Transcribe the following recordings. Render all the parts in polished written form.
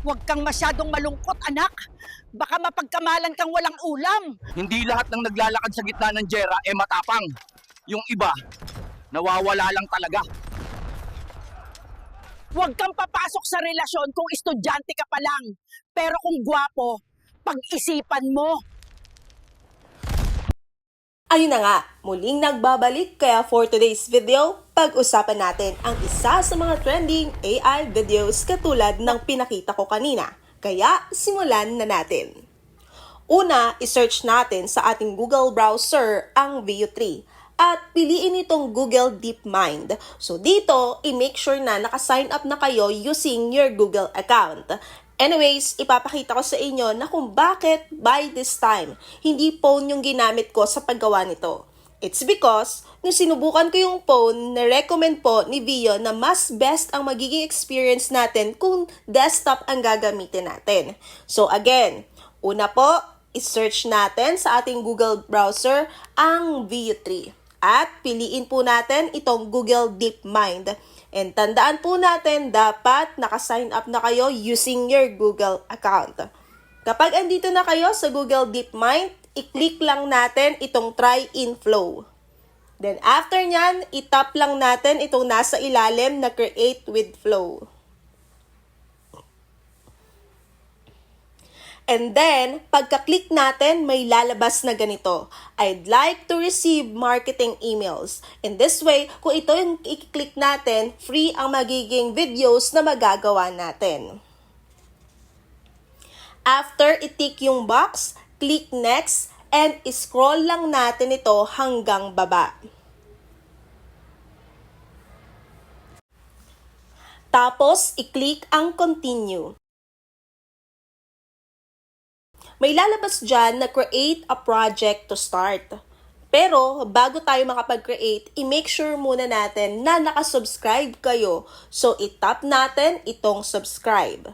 Huwag kang masyadong malungkot, anak. Baka mapagkamalan kang walang ulam. Hindi lahat ng naglalakad sa gitna ng Jera matapang. Yung iba, nawawala lang talaga. Huwag kang papasok sa relasyon kung estudyante ka pa lang. Pero kung gwapo, pag-isipan mo. Ayun na nga, muling nagbabalik kaya for today's video, pag-usapan natin ang isa sa mga trending AI videos katulad ng pinakita ko kanina. Kaya simulan na natin. Una, isearch natin sa ating Google browser ang Veo 3 at piliin itong Google DeepMind. So dito, i-make sure na naka-sign up na kayo using your Google account. Anyways, ipapakita ko sa inyo na kung bakit by this time, hindi phone yung ginamit ko sa paggawa nito. It's because, nung sinubukan ko yung phone, na-recommend po ni Veo na mas best ang magiging experience natin kung desktop ang gagamitin natin. So again, una po, i-search natin sa ating Google browser ang Veo 3. At piliin po natin itong Google DeepMind. And tandaan po natin, dapat naka-sign up na kayo using your Google account. Kapag andito na kayo sa Google DeepMind, i-click lang natin itong Try in Flow. Then after nyan, i-tap lang natin itong nasa ilalim na Create with Flow. And then, pagka-click natin, may lalabas na ganito. I'd like to receive marketing emails. In this way, kung ito yung i-click natin, free ang magiging videos na magagawa natin. After i-tick yung box, click next, and scroll lang natin ito hanggang baba. Tapos, i-click ang continue. May lalabas dyan na create a project to start. Pero, bago tayo makapag-create, i-make sure muna natin na nakasubscribe kayo. So, i-tap natin itong subscribe.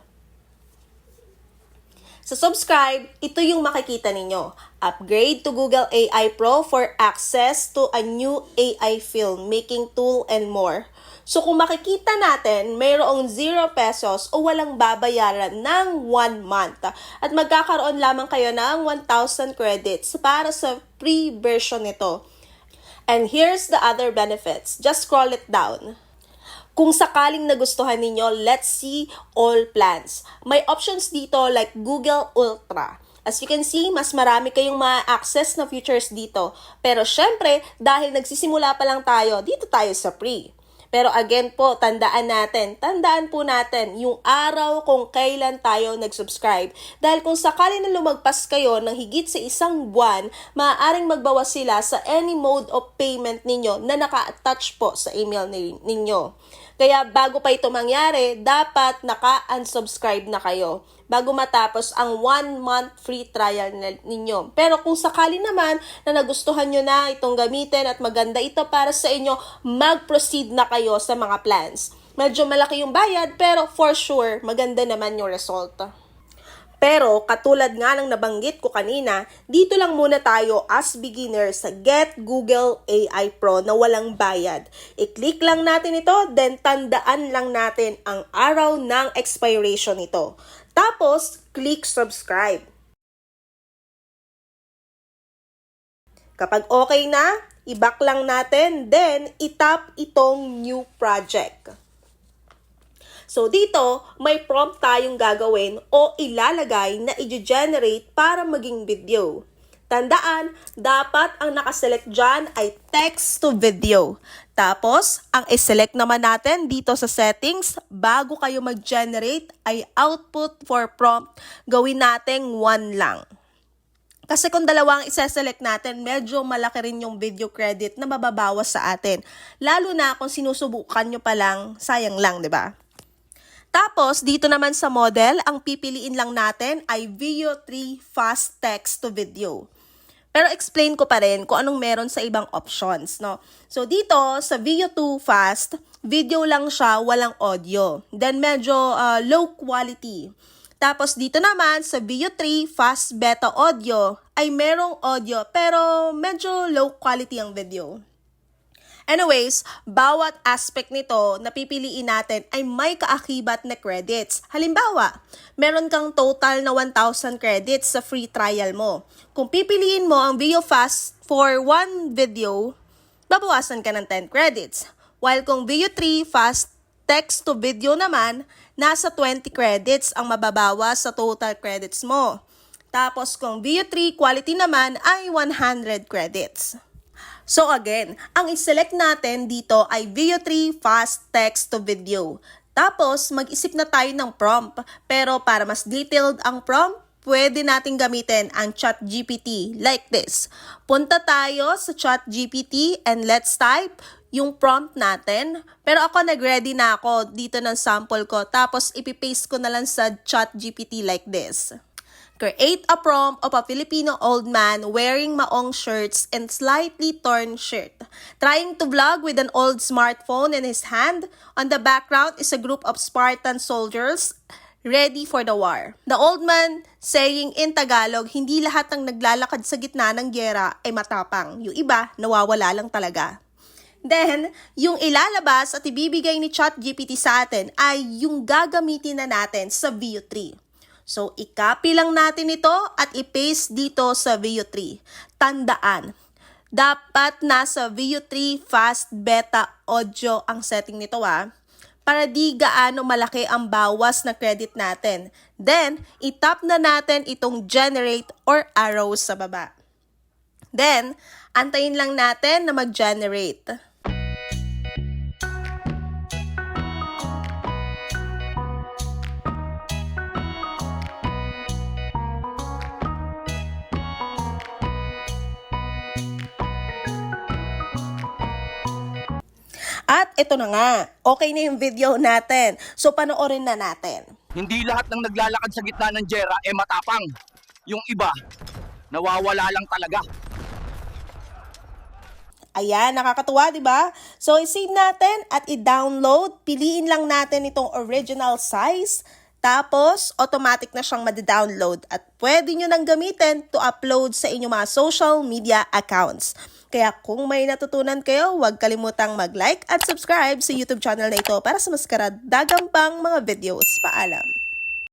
Sa subscribe, ito yung makikita ninyo. Upgrade to Google AI Pro for access to a new AI filmmaking tool and more. So kung makikita natin, mayroong 0 pesos o walang babayaran ng 1 month. At magkakaroon lamang kayo ng 1,000 credits para sa free version nito. And here's the other benefits. Just scroll it down. Kung sakaling nagustuhan ninyo, let's see all plans. May options dito like Google Ultra. As you can see, mas marami kayong ma-access na features dito. Pero syempre, dahil nagsisimula pa lang tayo, dito tayo sa free. Pero again po, tandaan po natin yung araw kung kailan tayo nag-subscribe. Dahil kung sakali na lumagpas kayo ng higit sa 1 buwan, maaaring magbawas sila sa any mode of payment ninyo na naka-attach po sa email ninyo. Kaya bago pa ito mangyari, dapat naka-unsubscribe na kayo bago matapos ang 1 month free trial ninyo. Pero kung sakali naman na nagustuhan nyo na itong gamitin at maganda ito para sa inyo, mag-proceed na kayo sa mga plans. Medyo malaki yung bayad pero for sure maganda naman yung result. Pero katulad nga ng nabanggit ko kanina, dito lang muna tayo as beginner sa Get Google AI Pro na walang bayad. I-click lang natin ito, then tandaan lang natin ang araw ng expiration nito. Tapos, click subscribe. Kapag okay na, i-back lang natin, then itap itong new project. So dito, may prompt tayong gagawin o ilalagay na i-generate para maging video. Tandaan, dapat ang nakaselect dyan ay text to video. Tapos, ang iselect naman natin dito sa settings, bago kayo mag-generate ay output for prompt, gawin nating 1 lang. Kasi kung dalawang isa-select natin, medyo malaki rin yung video credit na mababawas sa atin. Lalo na kung sinusubukan nyo pa lang, sayang lang, di ba? Tapos, dito naman sa model, ang pipiliin lang natin ay Veo 3 Fast Text to Video. Pero explain ko pa rin kung anong meron sa ibang options, no? So, dito sa Veo 2 Fast, video lang siya, walang audio. Then, medyo low quality. Tapos, dito naman sa Veo 3 Fast Beta Audio, ay merong audio, pero medyo low quality ang video. Anyways, bawat aspect nito na pipiliin natin ay may kaakibat na credits. Halimbawa, meron kang total na 1,000 credits sa free trial mo. Kung pipiliin mo ang Video Fast for one video, babawasan ka ng 10 credits. While kung Video 3 Fast Text to Video naman, nasa 20 credits ang mababawas sa total credits mo. Tapos kung Video 3 Quality naman ay 100 credits. So again, ang iselect natin dito ay Video 3 Fast Text to Video. Tapos mag-isip na tayo ng prompt. Pero para mas detailed ang prompt, pwede natin gamitin ang ChatGPT like this. Punta tayo sa ChatGPT and let's type yung prompt natin. Pero ako nag-ready na ako dito ng sample ko. Tapos ipipaste ko na lang sa ChatGPT like this. Create a prompt of a Filipino old man wearing maong shirts and slightly torn shirt, trying to vlog with an old smartphone in his hand. On the background is a group of Spartan soldiers ready for the war. The old man saying in Tagalog, hindi lahat ng naglalakad sa gitna ng gyera ay matapang. Yung iba, nawawala lang talaga. Then, yung ilalabas at ibibigay ni ChatGPT sa atin ay yung gagamitin na natin sa Video 3. So, i-copy lang natin ito at i-paste dito sa Video 3. Tandaan, dapat nasa Video 3 Fast Beta Audio ang setting nito para di gaano malaki ang bawas na credit natin. Then, i-tap na natin itong generate or arrow sa baba. Then, antayin lang natin na mag-generate. At ito na nga, okay na yung video natin. So panoorin na natin. Hindi lahat ng naglalakad sa gitna ng gyera matapang. Yung iba, nawawala lang talaga. Ayan, nakakatuwa, di ba? So i-save natin at i-download. Piliin lang natin itong original size. Tapos, automatic na siyang madi-download at pwede nyo nang gamitin to upload sa inyong mga social media accounts. Kaya kung may natutunan kayo, huwag kalimutang mag-like at subscribe sa YouTube channel na ito para sa mas karagdagang pang mga videos. Paalam!